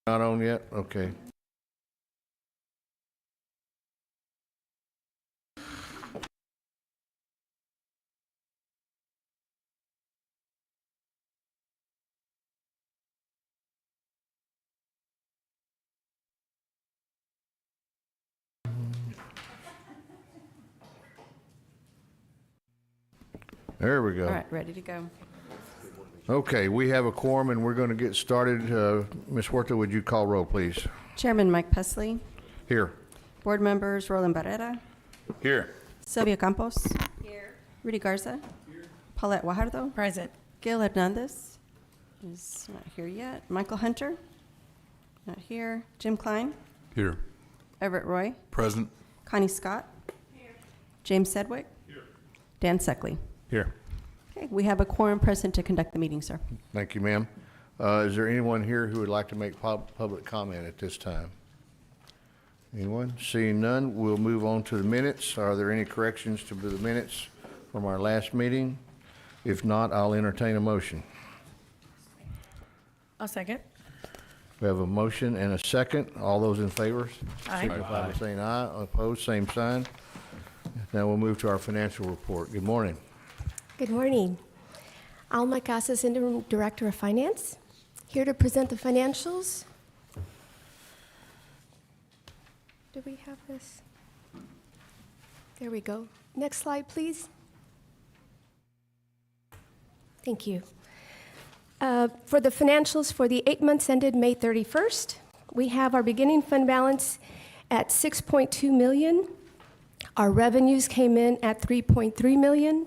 Not on yet? Okay. There we go. All right, ready to go. Okay, we have a quorum and we're going to get started. Ms. Huerta, would you call roll, please? Chairman Mike Pesley, Here. board members Roland Barrera, Here. Sylvia Campos. Here. Rudy Garza. Here. Paulette Guajardo. Present. Gail Hernandez is not here yet. Michael Hunter, not here. Jim Klein. Here. Everett Roy. Present. Connie Scott. Here. James Sedgwick. Here. Dan Seckley. Here. Okay, we have a quorum present to conduct the meeting, sir. Thank you, ma'am. Is there anyone here who would like to make public comment at this time? Anyone? Seeing none, we'll move on to the minutes. Are there any corrections to the minutes from our last meeting? If not, I'll entertain a motion. I'll second. We have a motion and a second. All those in favor? Aye. Signify by saying aye. Opposed, same sign. Now we'll move to our financial report. Good morning. Good morning. Alma Casas, Interim Director of Finance, here to present the financials. Do we have this? There we go. Next slide, please. Thank you. For the financials for the 8 months ended May 31st, we have our beginning fund balance at $6.2 million. Our revenues came in at $3.3 million.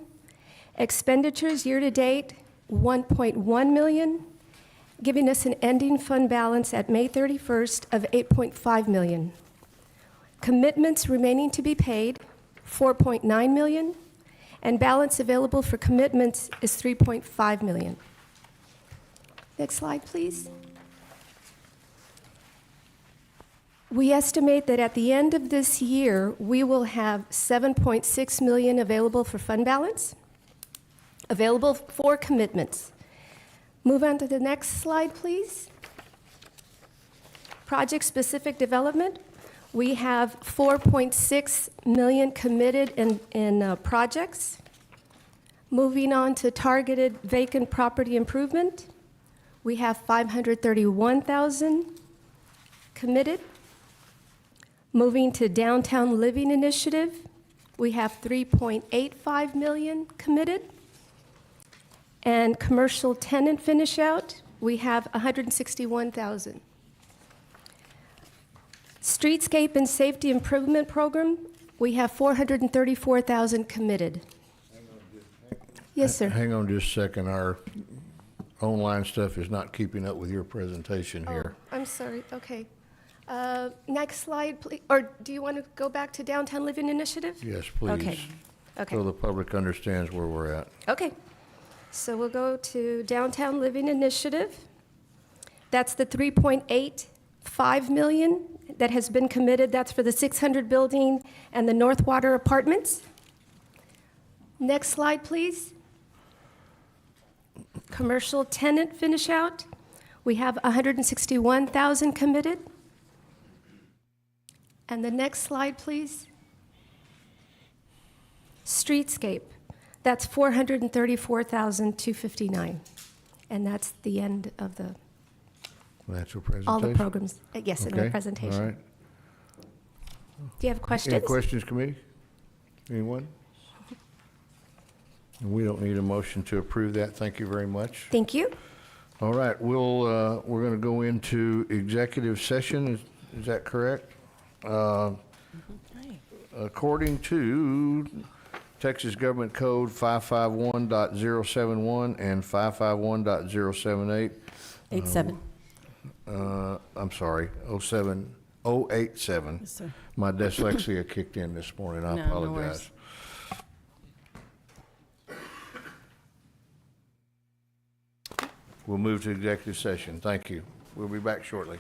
Expenditures year-to-date, $1.1 million, giving us an ending fund balance at May 31st of $8.5 million. Commitments remaining to be paid, $4.9 million, and balance available for commitments is $3.5 million. Next slide, please. We estimate that at the end of this year, we will have $7.6 million available for fund balance, available for commitments. Move on to the next slide, please. Project-specific development. We have $4.6 million committed in projects. Moving on to targeted vacant property improvement. We have $531,000 committed. Moving to downtown living initiative, we have $3.85 million committed. And commercial tenant finish out, we have $161,000. Streetscape and safety improvement program, we have $434,000 committed. Yes, sir. Hang on just a second. Our online stuff is not keeping up with your presentation here. Oh, I'm sorry. Okay. Next slide, please. Or do you want to go back to downtown living initiative? Yes, please. Okay. Okay. So the public understands where we're at. Okay. So we'll go to Downtown Living Initiative. That's the $3.85 million that has been committed. That's for the 600 building and the Northwater Apartments. Next slide, please. Commercial tenant finish out. We have $161,000 committed. And the next slide, please. Streetscape. That's $434,259, and that's the end of the Financial presentation. all the programs. Yes, in the Okay, presentation. all right. Do you have questions? Any questions, committee? Anyone? We don't need a motion to approve that. Thank you very much. Thank you. All right, we're going to go into executive session. Is that correct? According to Texas Government Code 551.071 and 551.078. 87. I'm sorry, 087. Yes, sir. My dyslexia kicked in this morning. I No, no apologize. worries. We'll move to executive session. Thank you. We'll be back shortly.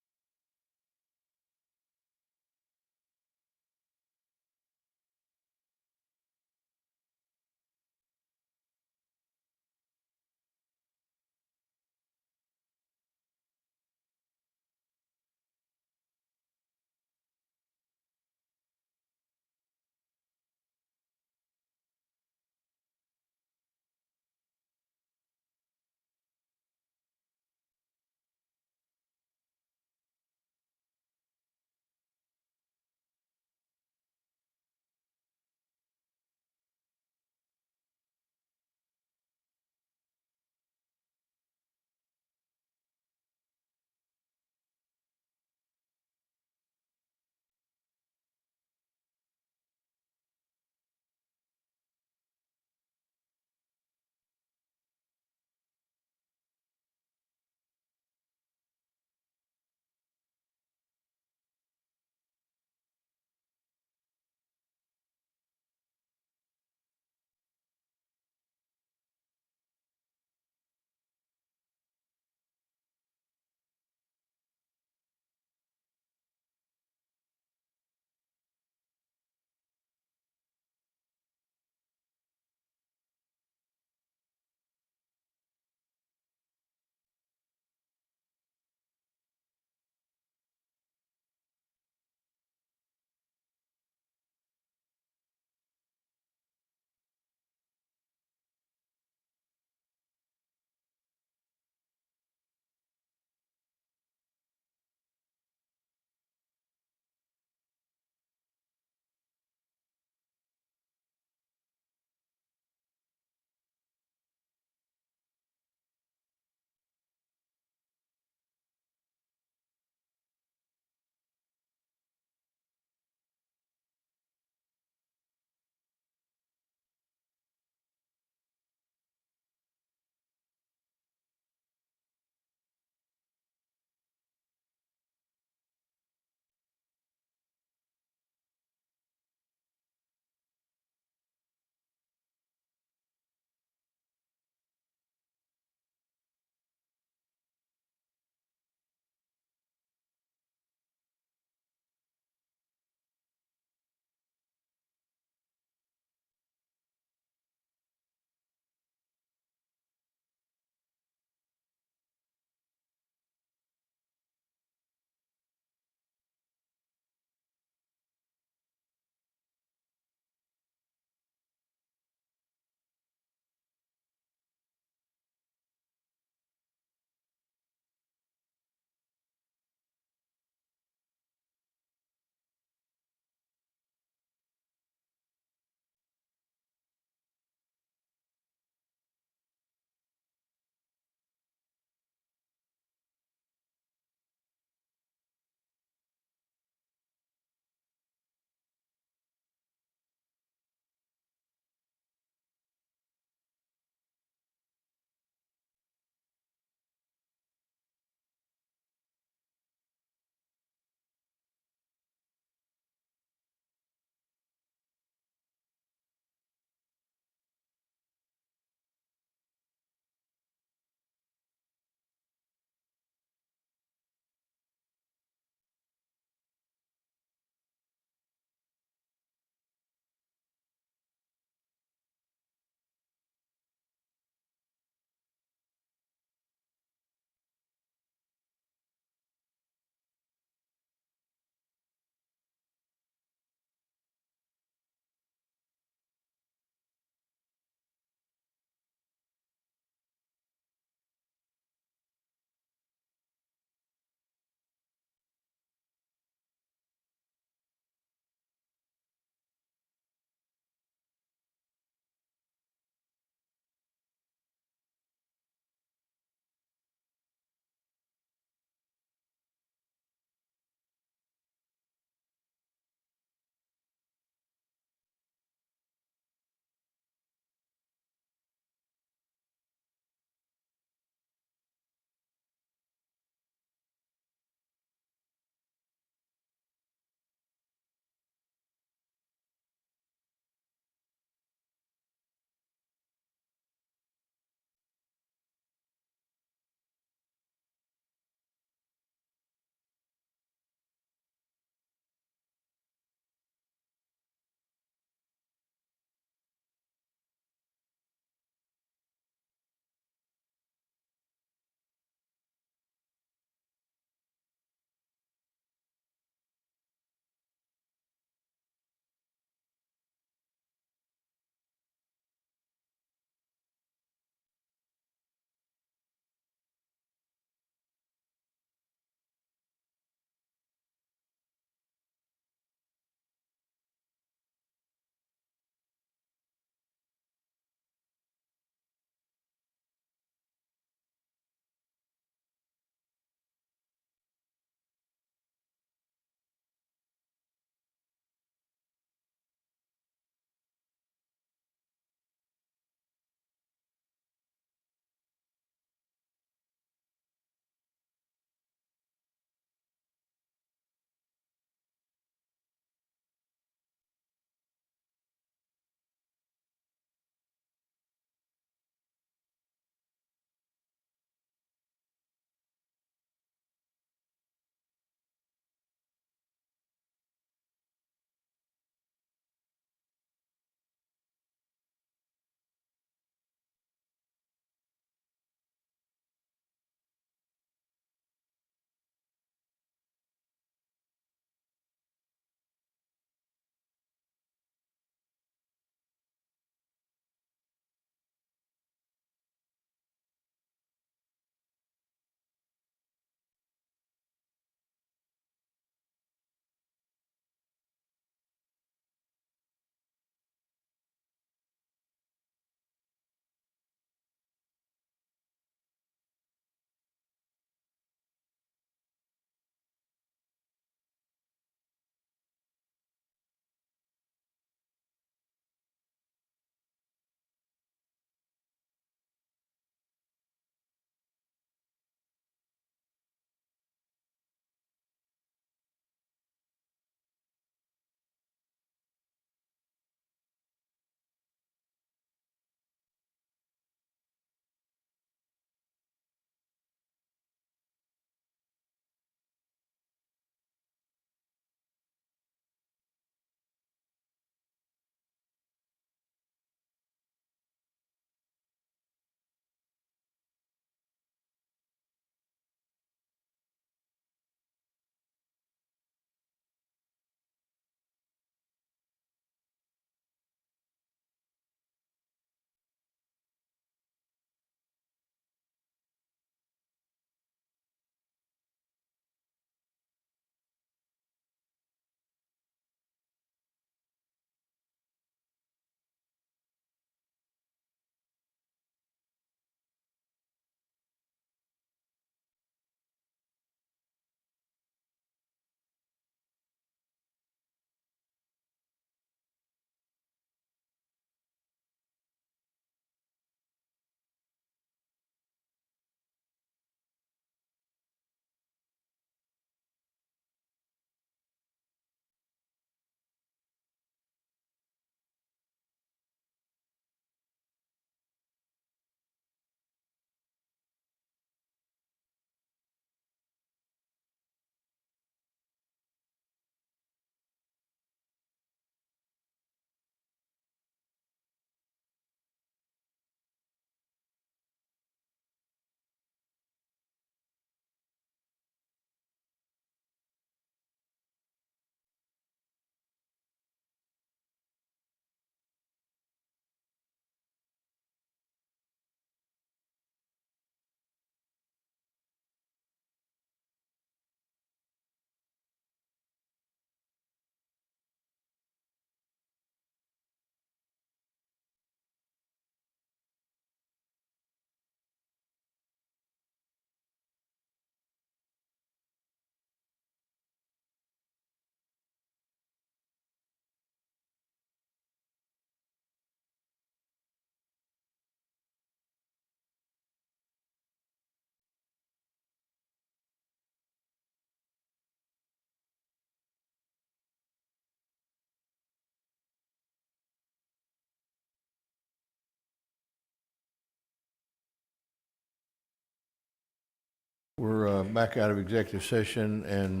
We're back out of executive session, and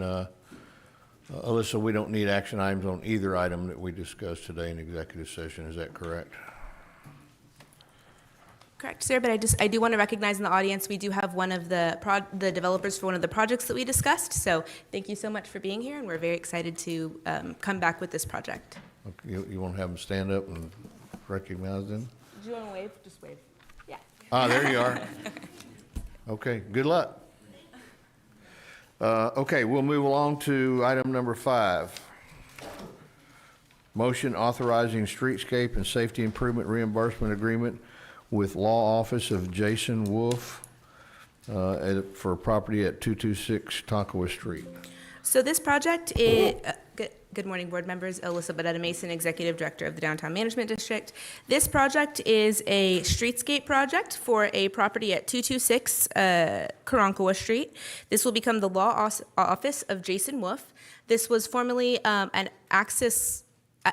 Alyssa, we don't need action items on either item that we discussed today in executive session. Is that correct? Correct, sir, but I do want to recognize in the audience, we do have one of the developers for one of the projects that we discussed, so thank you so much for being here, and we're very excited to come back with this project. Okay, you want to have them stand up and recognize them? Do you want to wave? Just wave. Yeah. Ah, there you are. Okay, good luck. Okay, we'll move along to item number 5. Motion authorizing streetscape and safety improvement reimbursement agreement with Law Office of Jason Wolf for property at 226 Tonkawa Street. So this project is, good morning, board members. Alyssa Bodetta Mason, Executive Director of the Downtown Management District. This project is a streetscape project for a property at 226 Karankawa Street. This will become the Law Office of Jason Wolf. This was formerly an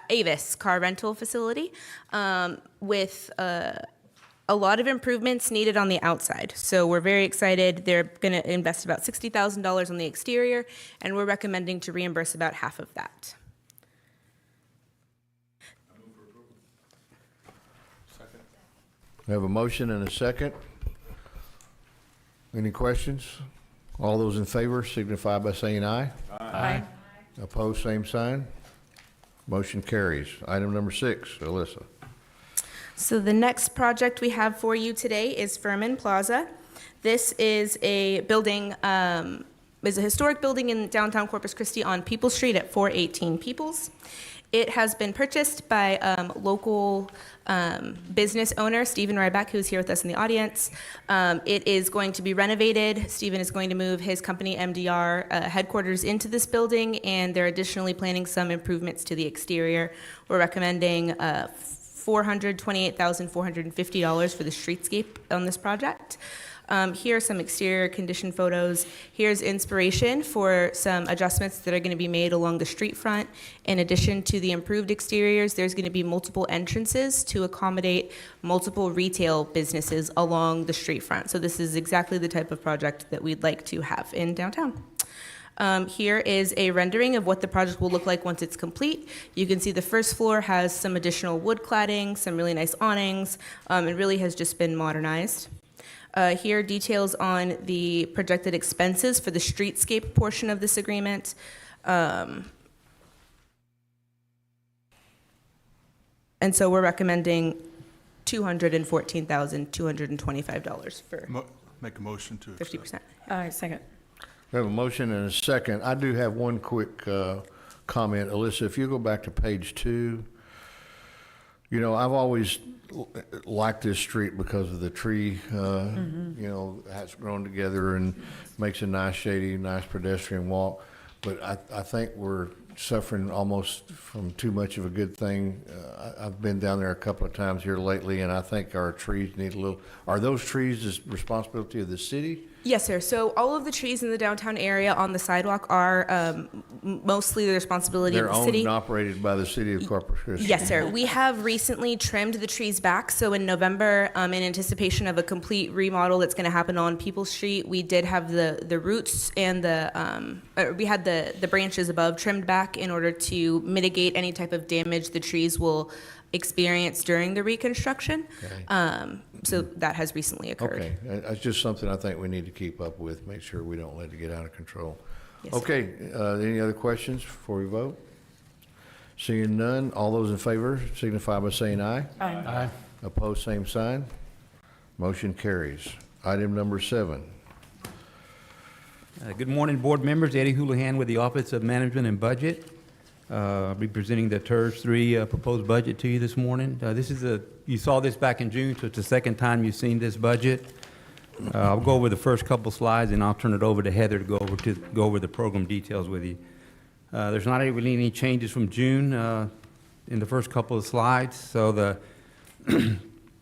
Avis car rental facility with a lot of improvements needed on the outside. So we're very excited. They're going to invest about $60,000 on the exterior, and we're recommending to reimburse about half of that. We have a motion and a second. Any questions? All those in favor signify by saying aye. Aye. Opposed, same sign. Motion carries. Item number 6, Alyssa. So the next project we have for you today is Furman Plaza. This is a building, is a historic building in downtown Corpus Christi on Peoples Street at 418 Peoples. It has been purchased by local business owner, Stephen Ryback, who's here with us in the audience. It is going to be renovated. Stephen is going to move his company, MDR, headquarters into this building, and they're additionally planning some improvements to the exterior. We're recommending $428,450 for the streetscape on this project. Here are some exterior condition photos. Here's inspiration for some adjustments that are going to be made along the street front. In addition to the improved exteriors, there's going to be multiple entrances to accommodate multiple retail businesses along the street front. So this is exactly the type of project that we'd like to have in downtown. Here is a rendering of what the project will look like once it's complete. You can see the first floor has some additional wood cladding, some really nice awnings. It really has just been modernized. Here are details on the projected expenses for the streetscape portion of this agreement. And so we're recommending $214,225 for Make a motion to accept. 50%. Second. We have a motion and a second. I do have one quick comment. Alyssa, if you go back to page 2, you know, I've always liked this street because of the tree, you know, has grown together and makes a nice shady, nice pedestrian walk. But I think we're suffering almost from too much of a good thing. I've been down there a couple of times here lately, and I think our trees need a little, are those trees the responsibility of the city? Yes, sir. So all of the trees in the downtown area on the sidewalk are mostly the responsibility They're of the city. owned and operated by the city of Corpus Christi. Yes, sir. We have recently trimmed the trees back. So in November, in anticipation of a complete remodel that's going to happen on Peoples Street, we did have the roots and we had the branches above trimmed back in order to mitigate any type of damage the trees will experience during the reconstruction. Okay. So that has recently occurred. Okay, that's just something I think we need to keep up with, make sure we don't let it get out of control. Yes, sir. Okay, any other questions before we vote? Seeing none, all those in favor signify by saying aye. Aye. Opposed, same sign. Motion carries. Item number 7. Good morning, board members. Eddie Houlihan with the Office of Management and Budget. I'll be presenting the TIRZ 3 proposed budget to you this morning. You saw this back in June, so it's the second time you've seen this budget. I'll go over the first couple slides, and I'll turn it over to Heather to go over the program details with you. There's not really any changes from June in the first couple of slides. So the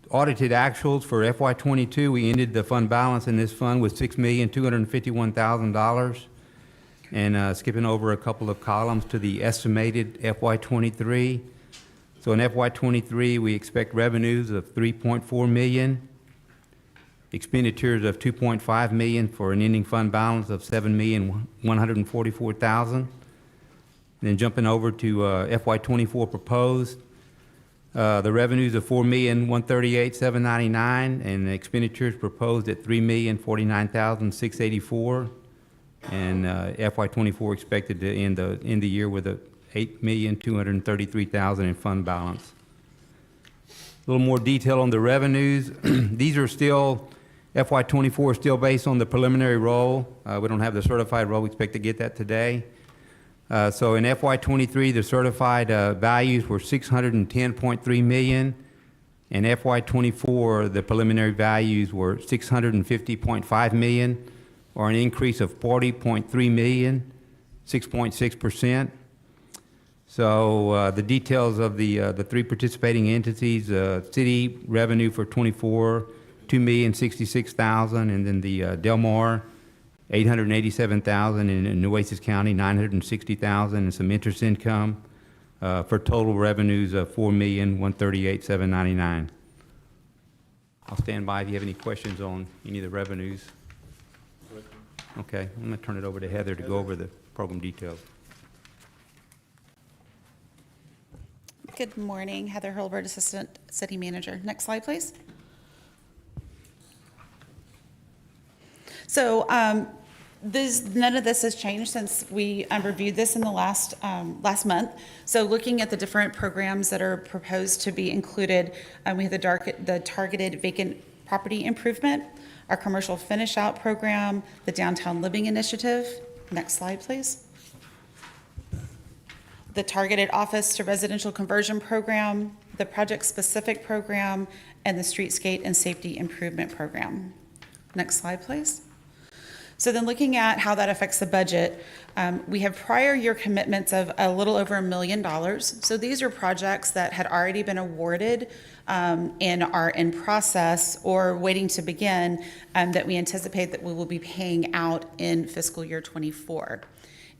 audited actuals for FY22, we ended the fund balance in this fund with $6,251,000. And skipping over a couple of columns to the estimated FY23. So in FY23, we expect revenues of $3.4 million, expenditures of $2.5 million for an ending fund balance of $7,144,000. Then jumping over to FY24 proposed, the revenues of $4,138,799, and the expenditures proposed at $3,049,684, and FY24 expected to end the year with a $8,233,000 in fund balance. A little more detail on the revenues. These are still, FY24 is still based on the preliminary roll. We don't have the certified roll. We expect to get that today. So in FY23, the certified values were $610.3 million. In FY24, the preliminary values were $650.5 million, or an increase of $40.3 million, 6.6%. So the details of the three participating entities: city revenue for 24, $2,066,000, and then the Del Mar, $887,000, and in Nueces County, $960,000, and some interest income, for total revenues of $4,138,799. I'll stand by if you have any questions on any of the revenues. Okay, I'm going to turn it over to Heather to go over the program details. Good morning, Heather Hurlbert, Assistant City Manager. Next slide, please. So none of this has changed since we reviewed this in the last month. So looking at the different programs that are proposed to be included, we have the targeted vacant property improvement, our commercial finish out program, the downtown living initiative. Next slide, please. The targeted office to residential conversion program, the project specific program, and the streetscape and safety improvement program. Next slide, please. So then looking at how that affects the budget, we have prior year commitments of a little over $1 million. So these are projects that had already been awarded and are in process or waiting to begin, that we anticipate that we will be paying out in fiscal year 24.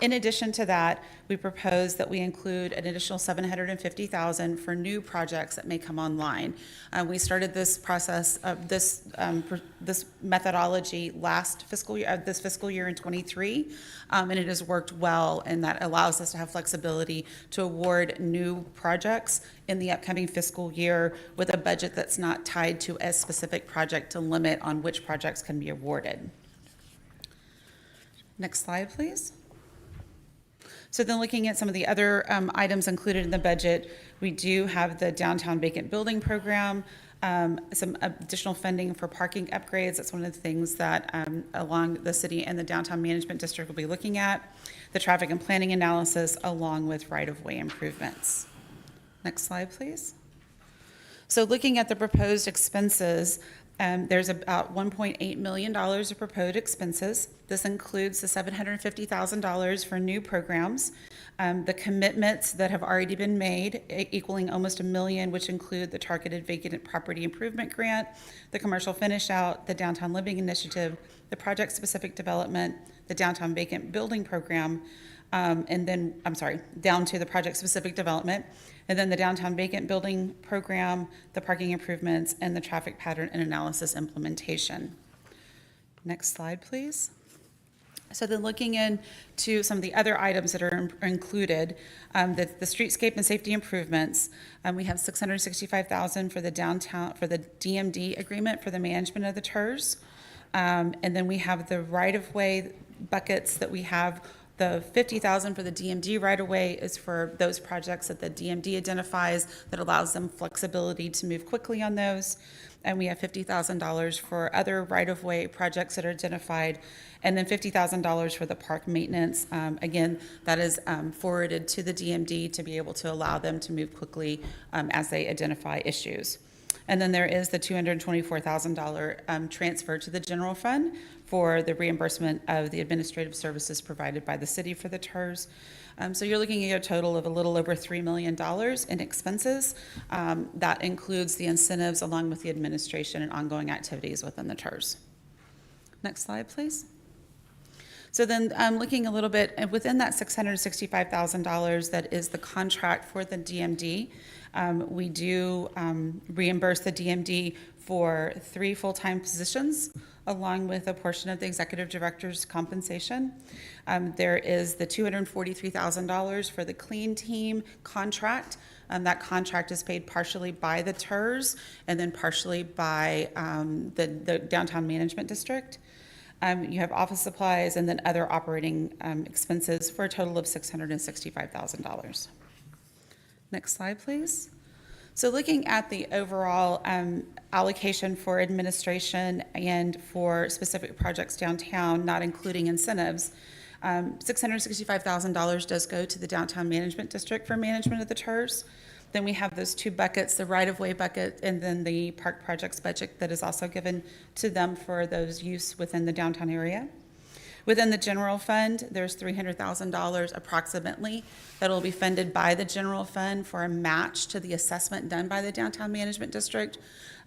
In addition to that, we propose that we include an additional $750,000 for new projects that may come online. We started this process of this methodology last fiscal year, this fiscal year in 23, and it has worked well, and that allows us to have flexibility to award new projects in the upcoming fiscal year with a budget that's not tied to a specific project to limit on which projects can be awarded. Next slide, please. So then looking at some of the other items included in the budget, we do have the downtown vacant building program, some additional funding for parking upgrades. That's one of the things that along the city and the downtown management district will be looking at. The traffic and planning analysis along with right-of-way improvements. Next slide, please. So looking at the proposed expenses, there's about $1.8 million of proposed expenses. This includes the $750,000 for new programs, the commitments that have already been made, equaling almost $1 million, which include the targeted vacant property improvement grant, the commercial finish out, the downtown living initiative, the project-specific development, the downtown vacant building program, and then, down to the project-specific development, and then the downtown vacant building program, the parking improvements, and the traffic pattern and analysis implementation. Next slide, please. So then looking into some of the other items that are included, the streetscape and safety improvements, we have $665,000 for the downtown, for the DMD agreement for the management of the TIRZ. And then we have the right-of-way buckets that we have. The $50,000 for the DMD right-of-way is for those projects that the DMD identifies that allows them flexibility to move quickly on those. And we have $50,000 for other right-of-way projects that are identified, and then $50,000 for the park maintenance. Again, that is forwarded to the DMD to be able to allow them to move quickly as they identify issues. And then there is the $224,000 transfer to the general fund for the reimbursement of the administrative services provided by the city for the TIRZ. So you're looking at a total of a little over $3 million in expenses. That includes the incentives along with the administration and ongoing activities within the TIRZ. Next slide, please. So then looking a little bit within that $665,000 that is the contract for the DMD, we do reimburse the DMD for 3 full-time positions, along with a portion of the executive director's compensation. There is the $243,000 for the clean team contract. That contract is paid partially by the TIRZ and then partially by the downtown management district. You have office supplies and then other operating expenses for a total of $665,000. Next slide, please. So looking at the overall allocation for administration and for specific projects downtown, not including incentives, $665,000 does go to the downtown management district for management of the TIRZ. Then we have those 2 buckets, the right-of-way bucket and then the park projects budget that is also given to them for those use within the downtown area. Within the general fund, there's $300,000 approximately that will be funded by the general fund for a match to the assessment done by the downtown management district,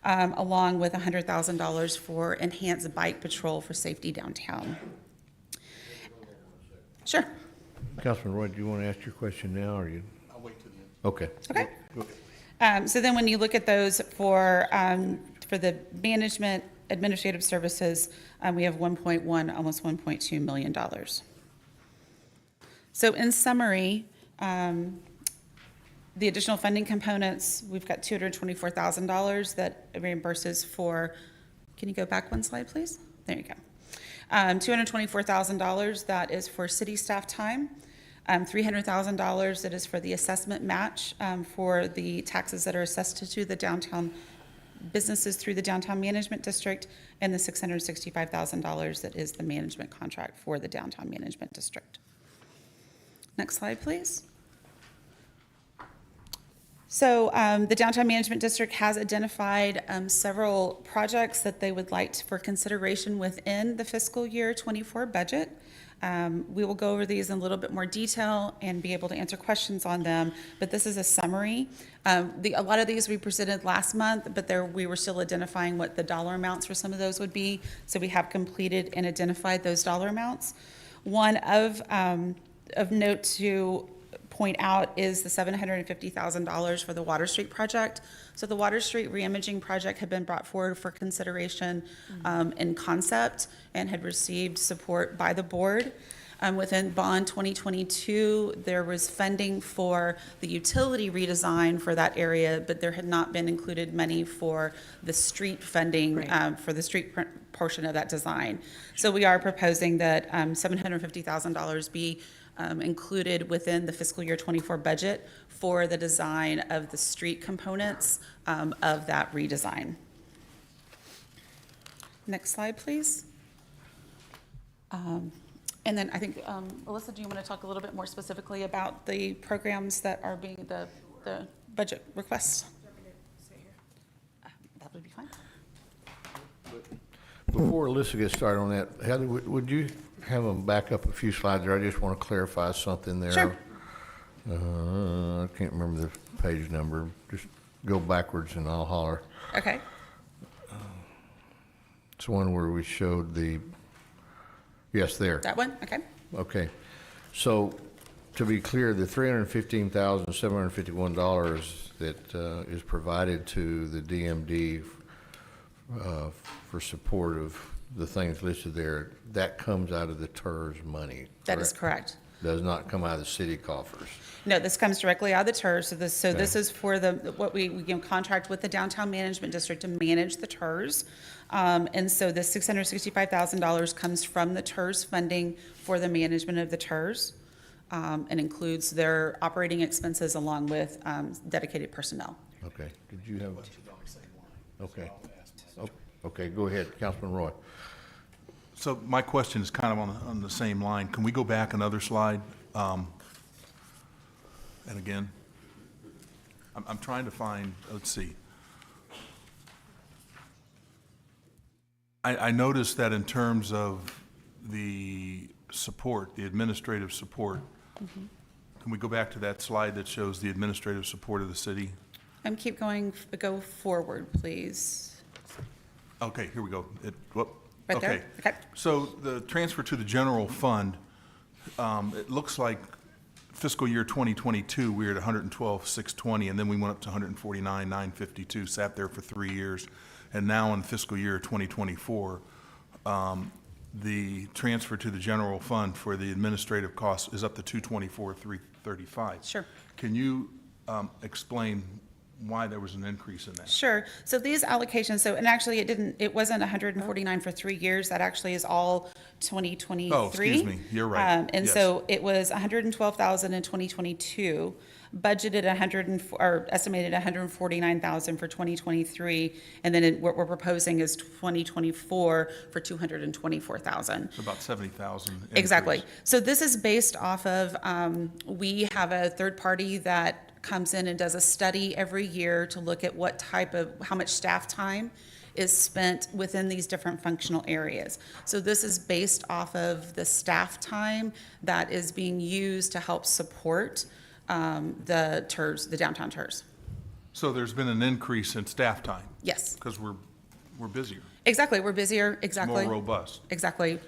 along with $100,000 for enhanced bike patrol for safety downtown. Sure. Councilman Roy, do you want to ask your question now, or you? I'll wait till the end. Okay. Okay. Go ahead. So then when you look at those for the management administrative services, we have 1.1, almost $1.2 million. So in summary, the additional funding components, we've got $224,000 that reimburses for, can you go back one slide, please? There you go. $224,000 that is for city staff time. $300,000 that is for the assessment match for the taxes that are assessed to the downtown businesses through the downtown management district, and the $665,000 that is the management contract for the downtown management district. Next slide, please. So the downtown management district has identified several projects that they would like for consideration within the fiscal year 24 budget. We will go over these in a little bit more detail and be able to answer questions on them, but this is a summary. A lot of these we presented last month, but we were still identifying what the dollar amounts for some of those would be, so we have completed and identified those dollar amounts. One of note to point out is the $750,000 for the Water Street project. So the Water Street reimaging project had been brought forward for consideration in concept and had received support by the board. Within Bond 2022, there was funding for the utility redesign for that area, but there had not been included money for the street funding for the street portion of that design. So we are proposing that $750,000 be included within the fiscal year 24 budget for the design of the street components of that redesign. Next slide, please. And then I think, Alyssa, do you want to talk a little bit more specifically about the programs that are being the budget requests? That would be fine. Before Alyssa gets started on that, Heather, would you have them back up a few slides there? I just want to clarify something there. Sure. I can't remember the page number. Just go backwards and I'll holler. Okay. It's one where we showed the, yes, there. That one? Okay. Okay. So to be clear, the $315,751 that is provided to the DMD for support of the things listed there, that comes out of the TIRZ money. That is correct. Does not come out of the city coffers. No, this comes directly out of the TIRZ. So this is for what we contract with the downtown management district to manage the TIRZ. And so the $665,000 comes from the TIRZ funding for the management of the TIRZ, and includes their operating expenses along with dedicated personnel. Okay. Did you have? Okay. Okay, go ahead, Councilman Roy. So my question is kind of on the same line. Can we go back another slide? And again, I'm trying to find, let's see. I noticed that in terms of the support, the administrative support, can we go back to that slide that shows the administrative support of the city? Keep going, go forward, please. Okay, here we go. Whoop. Right there? Okay. So the transfer to the general fund, it looks like fiscal year 2022, we were at 112,620, and then we went up to 149,952, sat there for 3 years. And now in fiscal year 2024, the transfer to the general fund for the administrative costs is up to 224,335. Sure. Can you explain why there was an increase in that? Sure. So these allocations, and actually it wasn't 149 for 3 years. That actually is all 2023. Oh, excuse me. You're right. And Yes. so it was 112,000 in 2022, budgeted estimated 149,000 for 2023, and then what we're proposing is 2024 for 224,000. It's about 70,000. Exactly. increase. So this is based off of, we have a third party that comes in and does a study every year to look at how much staff time is spent within these different functional areas. So this is based off of the staff time that is being used to help support the TIRZ, the downtown TIRZ. So there's been an increase in staff time Yes, because we're busier, exactly. We're busier. more Exactly. robust. Exactly.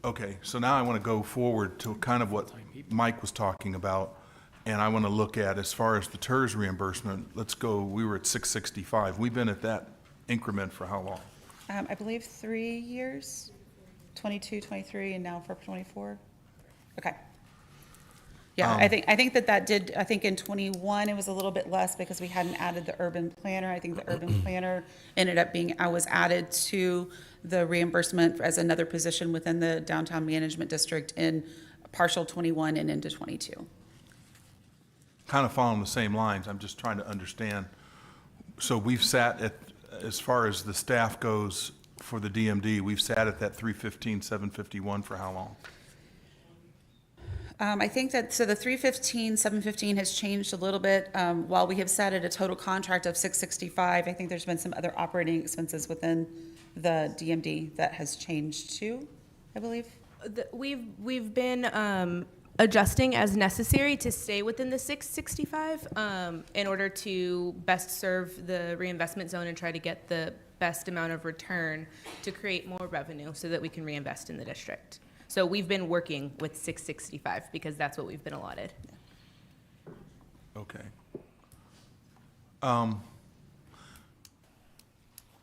Okay, so now I want to go forward to kind of what Mike was talking about, and I want to look at, as far as the TIRZ reimbursement, let's go, we were at 665. We've been at that increment for how long? I believe 3 years, 22, 23, and now for 24. Okay. Yeah, I think that did, I think in 21, it was a little bit less because we hadn't added the urban planner. I think the urban planner ended up was added to the reimbursement as another position within the downtown management district in partial 21 and into 22. Kind of following the same lines, I'm just trying to understand. So we've sat at, as far as the staff goes for the DMD, we've sat at that 315, 751 for how long? I think that, so the 315, 715 has changed a little bit. While we have set at a total contract of 665, I think there's been some other operating expenses within the DMD that has changed too, I believe. We've been adjusting as necessary to stay within the 665 in order to best serve the reinvestment zone and try to get the best amount of return to create more revenue so that we can reinvest in the district. So we've been working with 665 because that's what we've been allotted. Okay.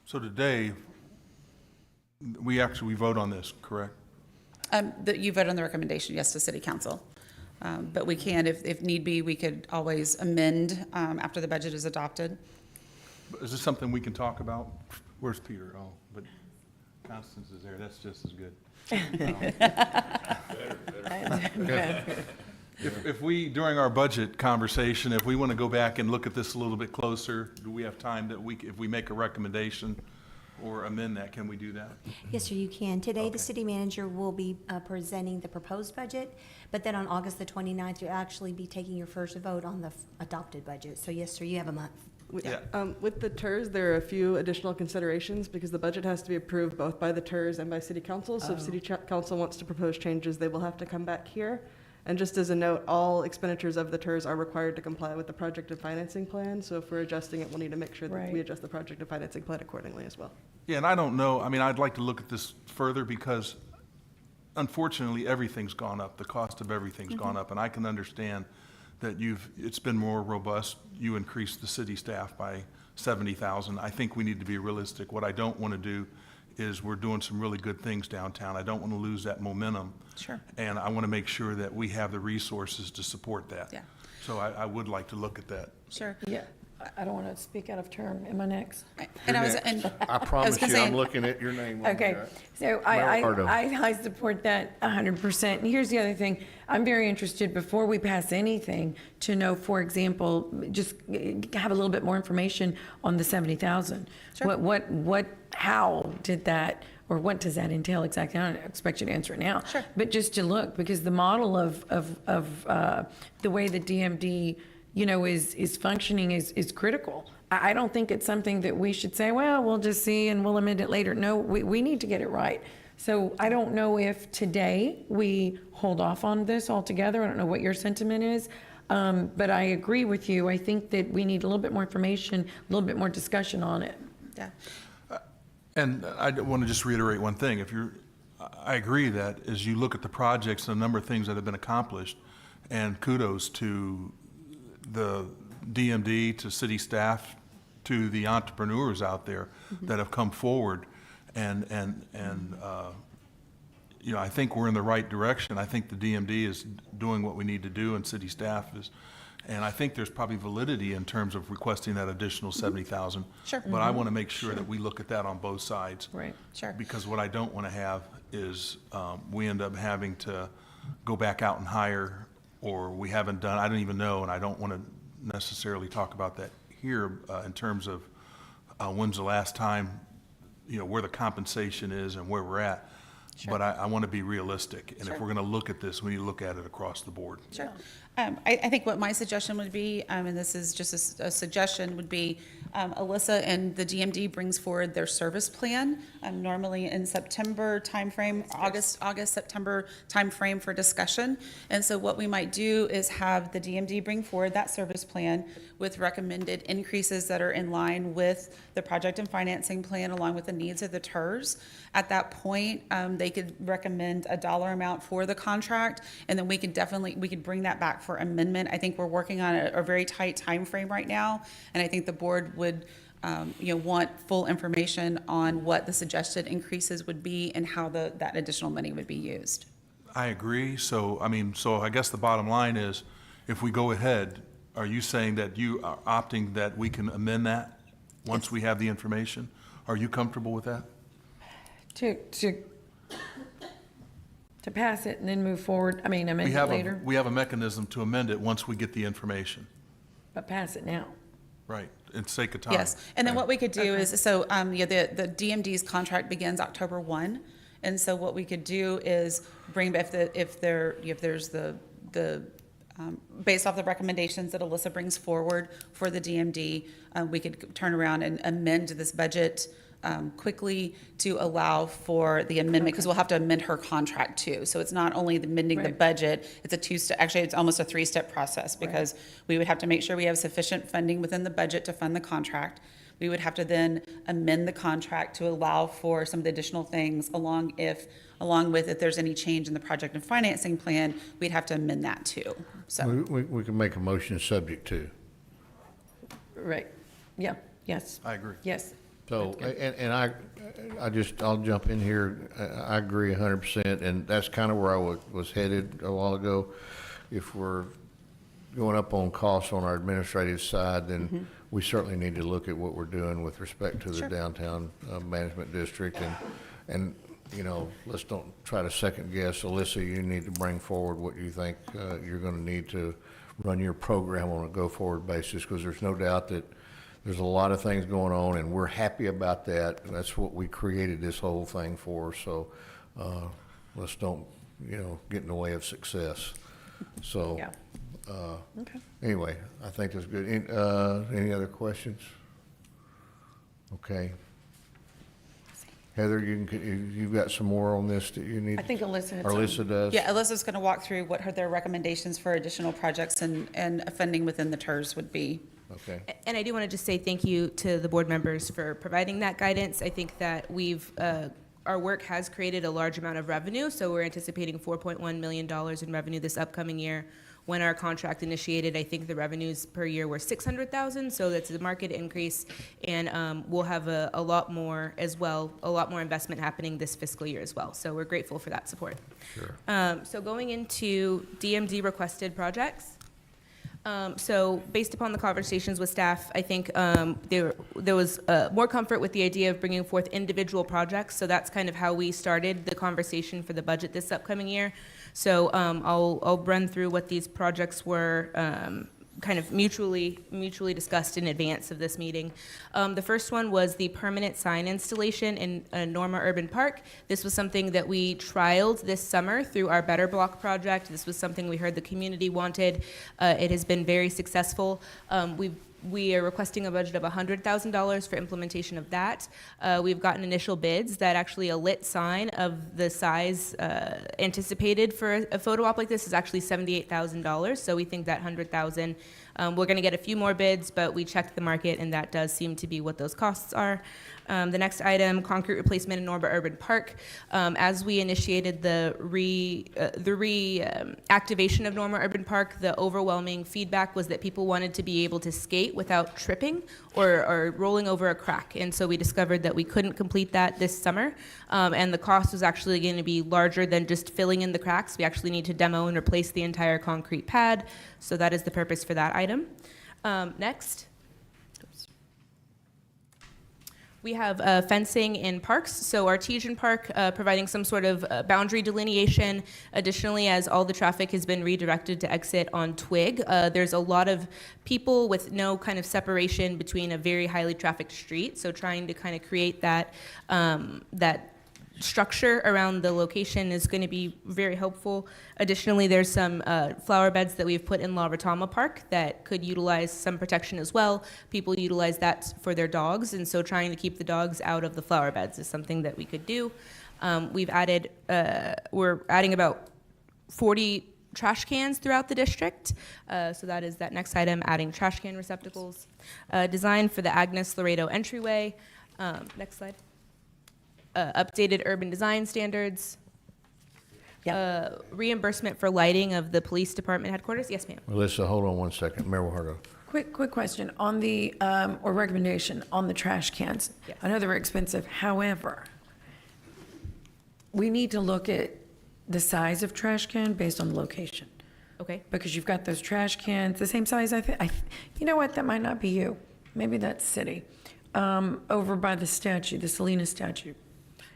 So today, we vote on this, correct? You vote on the recommendation, yes, to city council. But we can, if need be, we could always amend after the budget is adopted. Is this something we can talk about? Where's Peter? Oh, but Constance is there. That's just as good. If we, during our budget conversation, if we want to go back and look at this a little bit closer, do we have time that if we make a recommendation or amend that, can we do that? Yes, sir, you can. Today, the city manager will be presenting the proposed budget, but then on August the 29th, you'll actually be taking your first vote on the adopted budget. So yes, sir, you have a month. Yeah. With the TIRZ, there are a few additional considerations because the budget has to be approved both by the TIRZ and by city council. So if city council wants to propose changes, they will have to come back here. And just as a note, all expenditures of the TIRZ are required to comply with the project and financing plan. So if we're adjusting it, we'll need to make sure that we adjust the project and financing plan accordingly as well. Yeah, and I don't know, I mean, I'd like to look at this further because unfortunately, everything's gone up. The cost of everything's gone up, and I can understand that it's been more robust. You increased the city staff by 70,000. I think we need to be realistic. What I don't want to do is we're doing some really good things downtown. I don't want to lose that momentum. Sure. And I want to make sure that we have the resources to support that. Yeah. So I would like to look at that. Sure. Yeah, I don't want to speak out of turn. Am I next? And I promise gonna you, say- I'm looking at your name on Okay, there. so Ricardo. I support that 100%. And here's the other thing. I'm very interested, before we pass anything, to know, for example, just have a little bit more information on the 70,000. Sure. How did that, or what does that entail exactly? I don't expect you to answer it now. Sure. But just to look, because the model of the way the DMD, is functioning is critical. I don't think it's something that we should say, well, we'll just see and we'll amend it later. No, we need to get it right. So I don't know if today we hold off on this altogether. I don't know what your sentiment is. But I agree with you. I think that we need a little bit more information, a little bit more discussion on it. Yeah. And I want to just reiterate one thing. I agree that as you look at the projects and the number of things that have been accomplished, and kudos to the DMD, to city staff, to the entrepreneurs out there that have come forward and you know, I think we're in the right direction. I think the DMD is doing what we need to do and city staff is. And I think there's probably validity in terms of requesting that additional 70,000. Sure. But I want to make sure that we look at that on both sides. Right. Sure. Because what I don't want to have is we end up having to go back out and hire, or we haven't done, I don't even know, and I don't want to necessarily talk about that here in terms of when's the last time, you know, where the compensation is and where we're at. But I want to be realistic, and if we're going to look at this, we need to look at it across the board. Sure. I think what my suggestion would be, and this is just a suggestion, would be Alyssa and the DMD brings forward their service plan, normally in September timeframe, August, September timeframe for discussion. And so what we might do is have the DMD bring forward that service plan with recommended increases that are in line with the project and financing plan, along with the needs of the TIRZ. At that point, they could recommend a dollar amount for the contract, and then we could bring that back for amendment. I think we're working on a very tight time frame right now, and I think the board would want full information on what the suggested increases would be and how that additional money would be used. I agree. So I guess the bottom line is, if we go ahead, are you saying that you are opting that we can amend that once we have the information? Are you comfortable with that? To pass it and then move forward, amend it later, We have a mechanism to amend it once we get the information. but pass it now. Right, in sake of time. Yes, and then what we could do is, the DMD's contract begins October 1, and so what we could do is bring, if there's based off the recommendations that Alyssa brings forward for the DMD, we could turn around and amend this budget quickly to allow for the amendment, because we'll have to amend her contract too. So it's not only amending the Right. budget, it's a two-step, actually it's almost a three-step process, because we would have to make sure we have sufficient funding within the budget to fund the contract. We would have to then amend the contract to allow for some of the additional things along with if there's any change in the project and financing plan, we'd have to amend that too. So, We can make a motion subject to. Right, yeah, yes, I agree. yes. So, and I'll jump in here. I agree 100%, and that's kind of where I was headed a while ago. If we're going up on costs on our administrative side, then we certainly need to look at what we're doing with respect to the downtown management district. And let's don't try to second guess. Alyssa, you need to bring forward what you think you're going to need to run your program on a go-forward basis, because there's no doubt that there's a lot of things going on, and we're happy about that. That's what we created this whole thing for. So let's don't, get in the way of success. So Yeah. Okay. anyway, I think that's good. Any other questions? Okay. Heather, you've got some more on this that you need? I think Alyssa had Or some. Alyssa does? yeah, Alyssa's going to walk through what their recommendations for additional projects and funding within the TIRZ would be. Okay. And I do want to just say thank you to the board members for providing that guidance. I think that our work has created a large amount of revenue, so we're anticipating $4.1 million in revenue this upcoming year. When our contract initiated, I think the revenues per year were $600,000, so that's a market increase, and we'll have a lot more as well, a lot more investment happening this fiscal year as well. So we're grateful for that support. Sure. So going into DMD requested projects. So based upon the conversations with staff, I think there was more comfort with the idea of bringing forth individual projects. So that's kind of how we started the conversation for the budget this upcoming year. So I'll run through what these projects were kind of mutually discussed in advance of this meeting. The first one was the permanent sign installation in Norma Urban Park. This was something that we trialed this summer through our Better Block project. This was something we heard the community wanted. It has been very successful. We are requesting a budget of $100,000 for implementation of that. We've gotten initial bids that actually a lit sign of the size anticipated for a photo op like this is actually $78,000. So we think that $100,000 We're going to get a few more bids, but we checked the market, and that does seem to be what those costs are. The next item, concrete replacement in Norma Urban Park. As we initiated the reactivation of Norma Urban Park, the overwhelming feedback was that people wanted to be able to skate without tripping or rolling over a crack. And so we discovered that we couldn't complete that this summer. And the cost was actually going to be larger than just filling in the cracks. We actually need to demo and replace the entire concrete pad. So that is the purpose for that item. Next. We have fencing in parks, so Artesian Park providing some sort of boundary delineation. Additionally, as all the traffic has been redirected to exit on Twig, there's a lot of people with no kind of separation between a very highly trafficked street, so trying to kind of create that, that structure around the location is going to be very helpful. Additionally, there's some flower beds that we've put in La Retama Park that could utilize some protection as well. People utilize that for their dogs, and so trying to keep the dogs out of the flower beds is something that we could do. We're adding about 40 trash cans throughout the district. So that is that next item, adding trash can receptacles. Design for the Agnes Laredo entryway. Next slide. Updated urban design standards. Reimbursement for lighting of the police department headquarters. Yes, ma'am. Melissa, hold on one second. Mayor Guajardo. Quick question on the, or recommendation on the trash cans. Yes. I know they're expensive. However, we need to look at the size of trash can based on the location. Okay. Because you've got those trash cans, the same size, I think, you know what, that might not be you. Maybe that's city. Over by the statue, the Selena statue.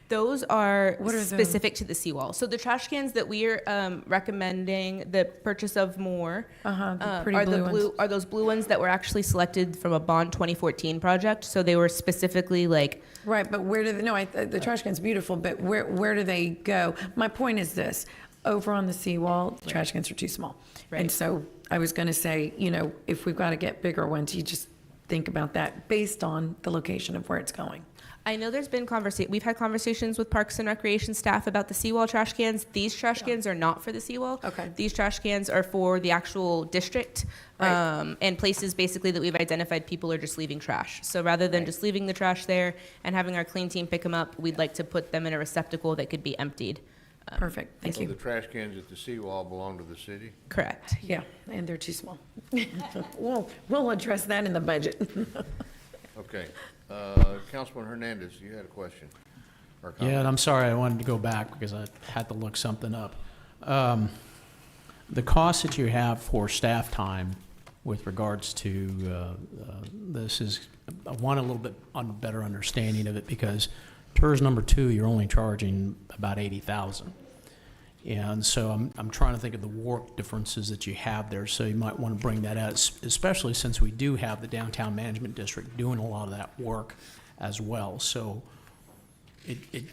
Those are What are specific to the seawall. So the trash cans that we are recommending the purchase of more The pretty are blue ones. are those blue ones that were actually selected from a Bond 2014 project. So they were specifically like Right, but where do they, no, the trash can's beautiful, but where do they go? My point is this, over on the seawall, the trash cans are too small. Right. And so I was gonna say, you know, if we've gotta get bigger ones, you just think about that based on the location of where it's going. I know there's been we've had conversations with Parks and Recreation staff about the seawall trash cans. These trash cans are not for the seawall. Okay. These trash cans are for the actual district, Right. and places basically that we've identified people are just leaving trash. So rather than just leaving the trash there and having our clean team pick them up, we'd like to put them in a receptacle that could be emptied. Perfect, thank So the you. trash cans at the seawall belong to the city? Correct. Yeah, and they're too small. We'll address that in the budget. Okay. Councilman Hernandez, you had a question or Yeah, comment? and I'm sorry, I wanted to go back because I had to look something up. The cost that you have for staff time with regards to this is, I want a little bit better understanding of it because TIRZ number 2, you're only charging about $80,000. And so I'm trying to think of the work differences that you have there, so you might want to bring that out, especially since we do have the downtown management district doing a lot of that work as well. So I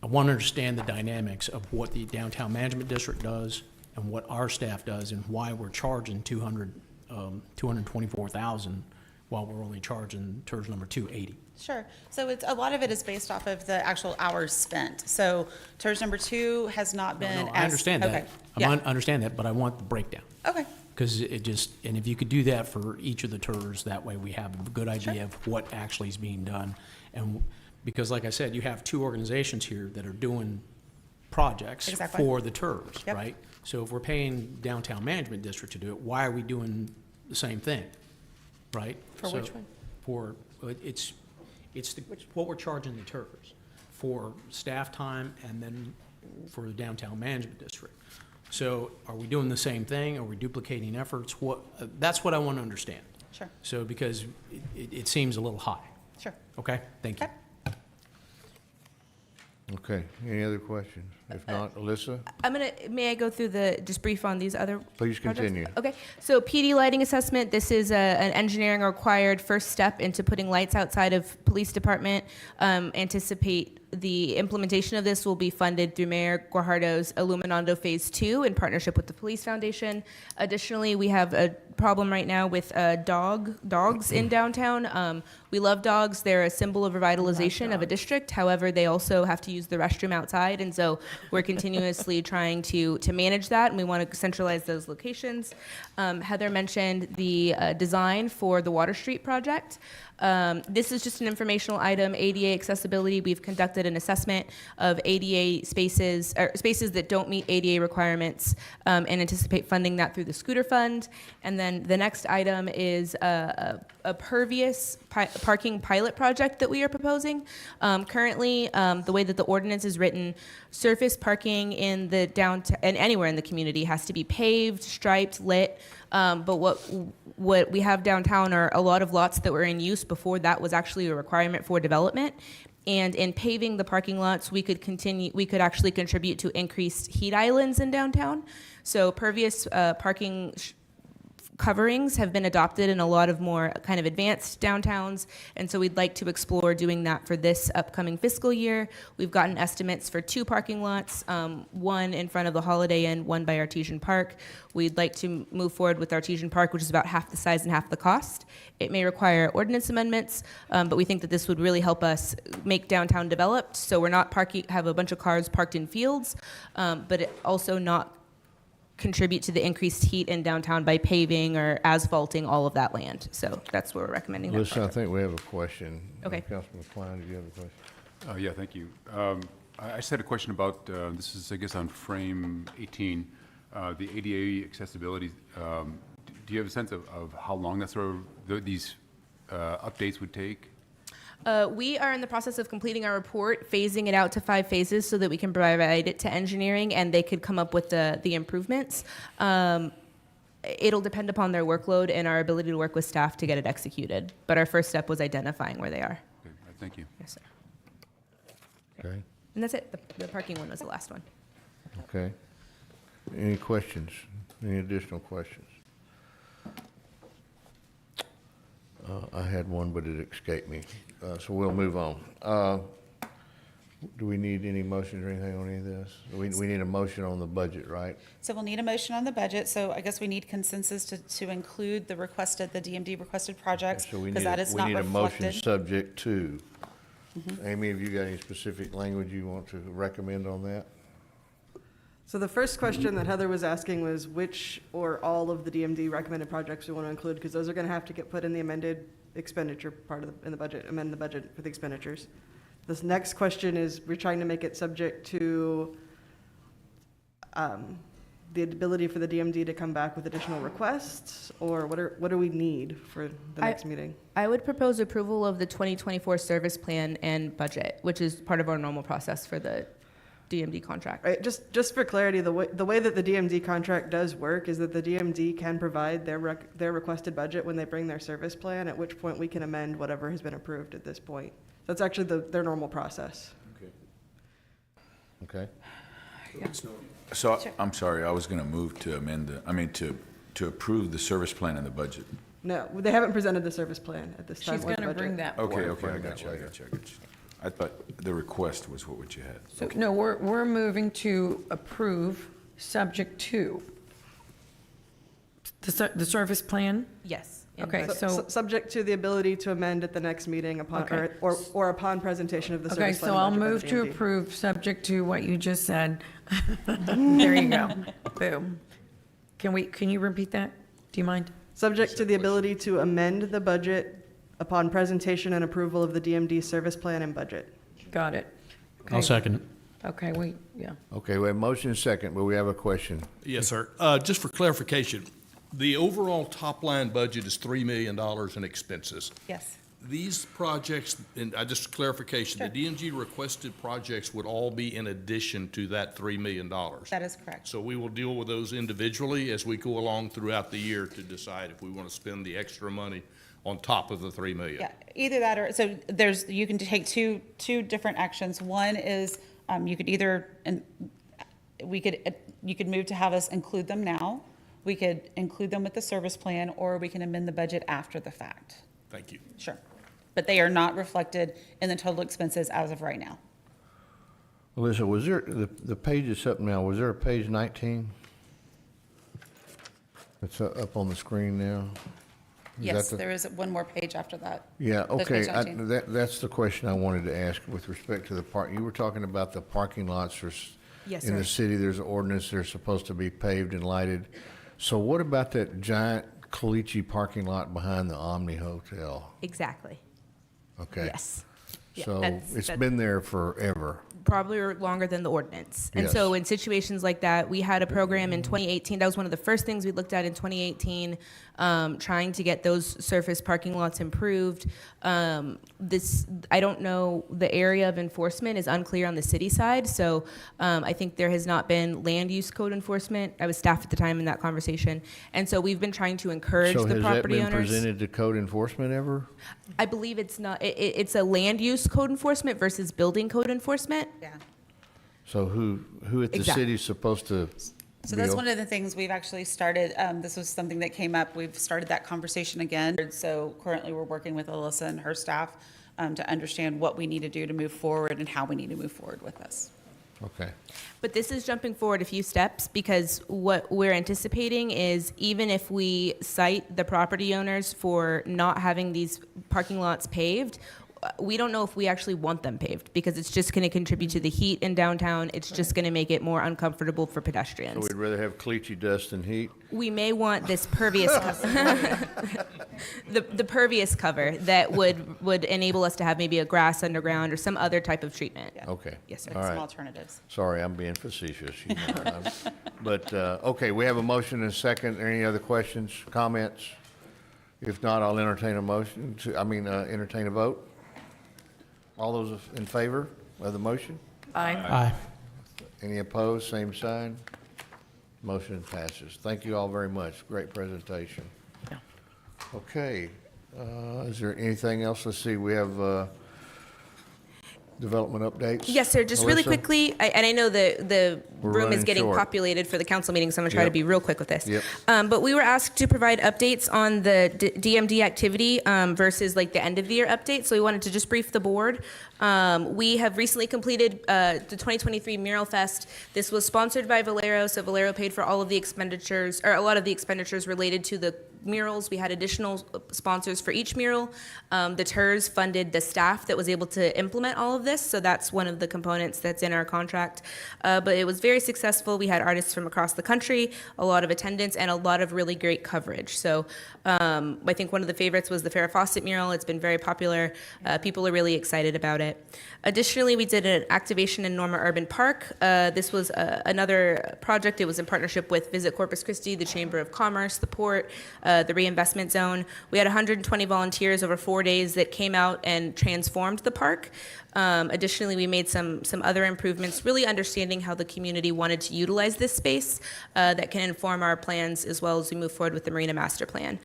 want to understand the dynamics of what the downtown management district does and what our staff does and why we're charging $224,000 while we're only charging TIRZ number 2 $80. Sure. So it's, a lot of it is based off of the actual hours spent. So TIRZ number 2 has not been No, as. I understand Okay. that. Yeah. I understand that, but I want the breakdown. Okay. Because it just, and if you could do that for each of the TIRZ, that way we have a good idea of what actually is being done. And because like I said, you have two organizations here that are doing projects Exactly. for the TIRZ, Yep. right? So if we're paying downtown management district to do it, why are we doing the same thing, right? For So which one? For, it's what we're charging the TIRZ for staff time and then for the downtown management district. So are we doing the same thing? Are we duplicating efforts? That's what I want to understand. Sure. So because it seems a little high. Sure. Okay, thank you. Okay. Okay. Any other questions? If not, Alyssa? May I go through just brief on these other Please projects? continue. Okay, so PD lighting assessment, this is an engineering required first step into putting lights outside of police department. Anticipate the implementation of this will be funded through Mayor Guajardo's Illuminando Phase 2 in partnership with the Police Foundation. Additionally, we have a problem right now with dogs in downtown. We love dogs. They're a symbol of revitalization of a district. However, they also have to use the restroom outside, and so we're continuously trying to manage that, and we want to centralize those locations. Heather mentioned the design for the Water Street project. This is just an informational item, ADA accessibility. We've conducted an assessment of ADA spaces, or spaces that don't meet ADA requirements, and anticipate funding that through the scooter fund. And then the next item is a pervious parking pilot project that we are proposing. Currently, the way that the ordinance is written, surface parking in the downtown and anywhere in the community has to be paved, striped, lit. But what we have downtown are a lot of lots that were in use before that was actually a requirement for development. And in paving the parking lots, we could actually contribute to increased heat islands in downtown. So pervious parking coverings have been adopted in a lot of more kind of advanced downtowns, and so we'd like to explore doing that for this upcoming fiscal year. We've gotten estimates for 2 parking lots, one in front of the Holiday Inn, one by Artesian Park. We'd like to move forward with Artesian Park, which is about half the size and half the cost. It may require ordinance amendments, but we think that this would really help us make downtown developed, so we're not have a bunch of cars parked in fields, but it also not contribute to the increased heat in downtown by paving or asphalting all of that land. So that's what we're recommending. that Listen, I project. think we have a question. Okay. Councilman Klein, do you have a question? Yeah, thank you. I just had a question about, this is, I guess, on frame 18, the ADA accessibility. Do you have a sense of how long that sort of, these updates would take? We are in the process of completing our report, phasing it out to 5 phases so that we can provide it to engineering and they could come up with the improvements. It'll depend upon their workload and our ability to work with staff to get it executed. But our first step was identifying where they are. Okay, thank you. Yes, sir. Okay, And that's it. The parking one was the last one. okay. Any questions? Any additional questions? I had one, but it escaped me, so we'll move on. Do we need any motions or anything on any of this? We need a motion on the budget, right? So we'll need a motion on the budget, so I guess we need consensus to include the DMD requested projects, So we because need, that is we not need a motion reflected. subject to. Amy, have you got any specific language you want to recommend on that? So the first question that Heather was asking was which or all of the DMD recommended projects we want to include, because those are going to have to get put in the amended expenditure part of in the budget, amend the budget for the expenditures. This next question is, we're trying to make it subject to the ability for the DMD to come back with additional requests, or what do we need for the next meeting? I would propose approval of the 2024 service plan and budget, which is part of our normal process for the DMD contract. Right, just for clarity, the way that the DMD contract does work is that the DMD can provide their requested budget when they bring their service plan, at which point we can amend whatever has been approved at this point. That's actually their normal process. Okay. So, I'm sorry, I was going to move to to approve the service plan and the budget. No, they haven't presented the service plan at this time. She's or the going to bring budget. that Okay, forward. okay, I got you. I thought the request was what you had. So, no, we're moving to approve, subject to the service plan? Yes. and Okay, budget. so- Subject to the ability to amend at the next meeting upon, Okay. or upon presentation of the Okay, service plan. so and I'll budget by the move to DMD. approve, subject to what you just said. There you go. Boom. Can you repeat that? Do you mind? Subject to the ability to amend the budget upon presentation and approval of the DMD service plan and budget. Got it. I'll Okay. second it. Okay, yeah. Okay, we have motion and second, but we have a question. Yes, sir. Just for clarification, the overall top-line budget is $3 million in expenses. Yes. These projects, and just clarification, the DMG requested projects would all be in addition to that $3 million. That is correct. So we will deal with those individually as we go along throughout the year to decide if we want to spend the extra money on top of the $3 million. Yeah, either that or, so you can take two different actions. One is, you could either, you could move to have us include them now. We could include them with the service plan, or we can amend the budget after the fact. Thank you. Sure. But they are not reflected in the total expenses as of right now. Alyssa, was there, the page is up now, was there a page 19? It's up on the screen now. Is Yes, that the- there is one more page after that. Yeah, That's okay, page 19. that's the question I wanted to ask with respect to the park. You were talking about the parking lots Yes, in the sir. city, there's an ordinance, they're supposed to be paved and lighted. So what about that giant caliche parking lot behind the Omni Hotel? Exactly. Okay. Yes. Yeah, So that's- it's that's- been there forever. Probably longer than the ordinance. And so Yes. in situations like that, we had a program in 2018. That was one of the first things we looked at in 2018, trying to get those surface parking lots improved. I don't know, the area of enforcement is unclear on the city side. So I think there has not been land use code enforcement. I was staff at the time in that conversation. And so we've been trying to encourage So the has that property been owners. presented to code enforcement ever? I believe it's not, it's a land use code enforcement versus building code enforcement. Yeah. So who at the Exactly. city is supposed to? So that's one of the things we've actually started, this was something that came up, we've started that conversation again. So currently, we're working with Alyssa and her staff to understand what we need to do to move forward and how we need to move forward with this. Okay. But this is jumping forward a few steps because what we're anticipating is even if we cite the property owners for not having these parking lots paved, we don't know if we actually want them paved because it's just going to contribute to the heat in downtown. It's just going to make it more uncomfortable for So pedestrians. we'd rather have caliche dust than heat? We may want this pervious, the pervious cover that would enable us to have maybe a grass underground or some other type of treatment. Okay. Yes, sir. All Some right. alternatives. Sorry, I'm being facetious. You know, but, okay, we have a motion and a second. Any other questions, comments? If not, I'll entertain a motion entertain a vote. All those in favor of the motion? Aye. Any opposed, same sign. Motion passes. Thank you all very much. Great presentation. Okay, is there anything else? Let's see, we have, development updates? Yes, sir. Just really Alyssa? quickly, and I know the We're room is running getting short. populated for the council meeting, so I'm going to try to Yep. be real quick with this. Yep. But we were asked to provide updates on the DMD activity versus like the end of the year update. So we wanted to just brief the board. We have recently completed the 2023 Mural Fest. This was sponsored by Valero, so Valero paid for all of the expenditures, or a lot of the expenditures related to the murals. We had additional sponsors for each mural. The TIRZ funded the staff that was able to implement all of this, so that's one of the components that's in our contract. But it was very successful. We had artists from across the country, a lot of attendance, and a lot of really great coverage. So I think one of the favorites was the Farrah Fawcett mural. It's been very popular. People are really excited about it. Additionally, we did an activation in Norma Urban Park. This was another project. It was in partnership with Visit Corpus Christi, the Chamber of Commerce, the Port, the Reinvestment Zone. We had 120 volunteers over 4 days that came out and transformed the park. Additionally, we made some other improvements, really understanding how the community wanted to utilize this space that can inform our plans as well as we move forward with the Marina Master Plan.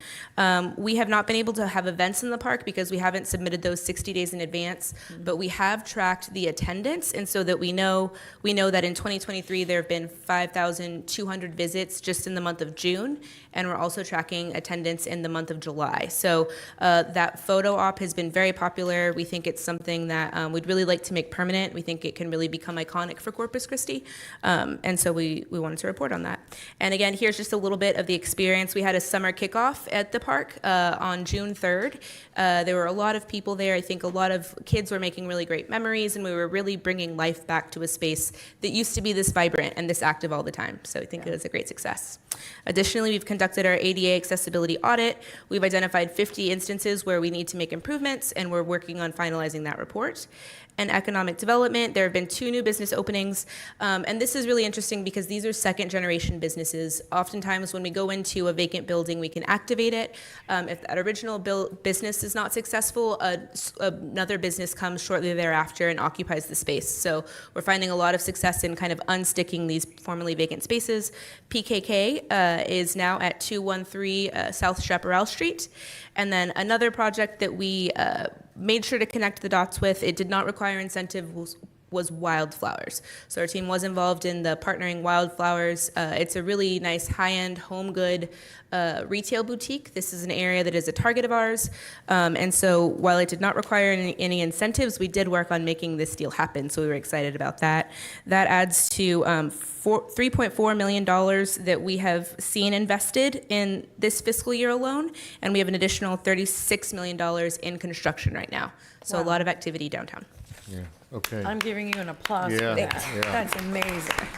We have not been able to have events in the park because we haven't submitted those 60 days in advance, but we have tracked the attendance, and so that we know that in 2023 there have been 5,200 visits just in the month of June, and we're also tracking attendance in the month of July. So that photo op has been very popular. We think it's something that we'd really like to make permanent. We think it can really become iconic for Corpus Christi, and so we wanted to report on that. And again, here's just a little bit of the experience. We had a summer kickoff at the park on June 3rd. There were a lot of people there. I think a lot of kids were making really great memories, and we were really bringing life back to a space that used to be this vibrant and this active all the time. So I think it was a great success. Additionally, we've conducted our ADA accessibility audit. We've identified 50 instances where we need to make improvements, and we're working on finalizing that report. And economic development, there have been 2 new business openings. And this is really interesting because these are second-generation businesses. Oftentimes, when we go into a vacant building, we can activate it. If that original business is not successful, another business comes shortly thereafter and occupies the space. So we're finding a lot of success in kind of unsticking these formerly vacant spaces. PKK is now at 213 South Chaparral Street. And then another project that we made sure to connect the dots with, it did not require was wildflowers. So our team was involved in the partnering wildflowers. It's a really nice high-end home good retail boutique. This is an area that is a target of ours. And so while it did not require any incentives, we did work on making this deal happen. So we were excited about that. That adds to $3.4 million that we have seen invested in this fiscal year alone. And we have an additional $36 million in construction right now. So a lot of activity downtown. Yeah, okay. I'm giving you an applause Yeah, for that. yeah. That's amazing.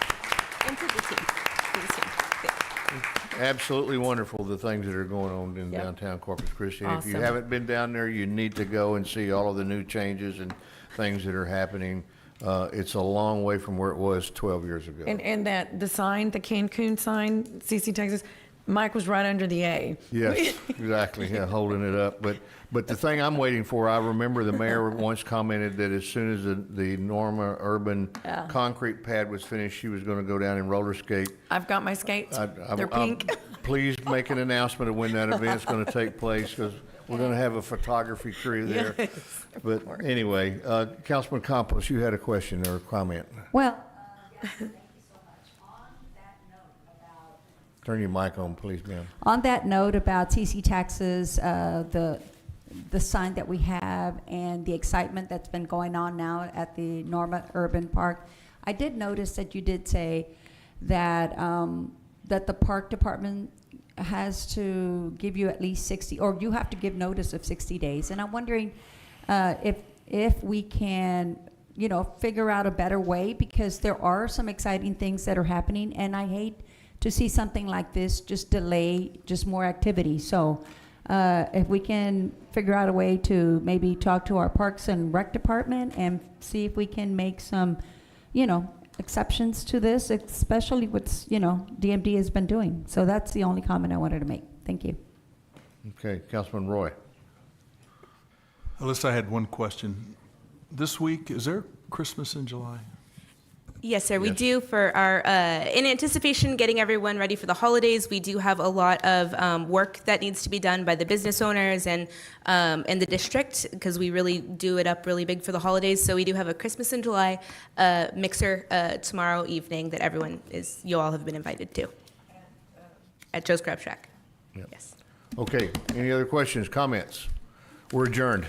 And to the team. To the team. Yeah. Absolutely wonderful, the things that are going on in Yep. downtown Corpus Christi. And if you Awesome. haven't been down there, you need to go and see all of the new changes and things that are happening. It's a long way from where it was 12 years ago. And that, the sign, the Cancun sign, CC Texas, Mike was right under the A. Yes, exactly, yeah, holding it up. But the thing I'm waiting for, I remember the mayor once commented that as soon as the Norma Urban Yeah. concrete pad was finished, she was gonna go down and roller skate. I've got my skates. They're I'm- pink. Please make an announcement of when that event's gonna take place, because we're gonna have a photography crew there. Yes, But anyway, Councilman Campos, you had a question or a comment. Well, Turn your mic on, please, ma'am. on that note about TC Taxes, the sign that we have and the excitement that's been going on now at the Norma Urban Park, I did notice that you did say that, that the park department has to give you at least 60, or you have to give notice of 60 days. And I'm wondering if we can, you know, figure out a better way, because there are some exciting things that are happening, and I hate to see something like this just delay just more activity. So if we can figure out a way to maybe talk to our Parks and Rec department and see if we can make some, you know, exceptions to this, especially what's, you know, DMD has been doing. So that's the only comment I wanted to make. Thank you. Okay, Councilman Roy. Alyssa, I had one question. This week, is there Christmas in July? Yes, sir. We Yes. do for our, in anticipation, getting everyone ready for the holidays. We do have a lot of work that needs to be done by the business owners and the district, because we really do it up really big for the holidays. So we do have a Christmas in July mixer tomorrow evening that you all have been invited to at Joe's Crab Shack. Yep. Yes. Okay, any other questions, comments? We're adjourned.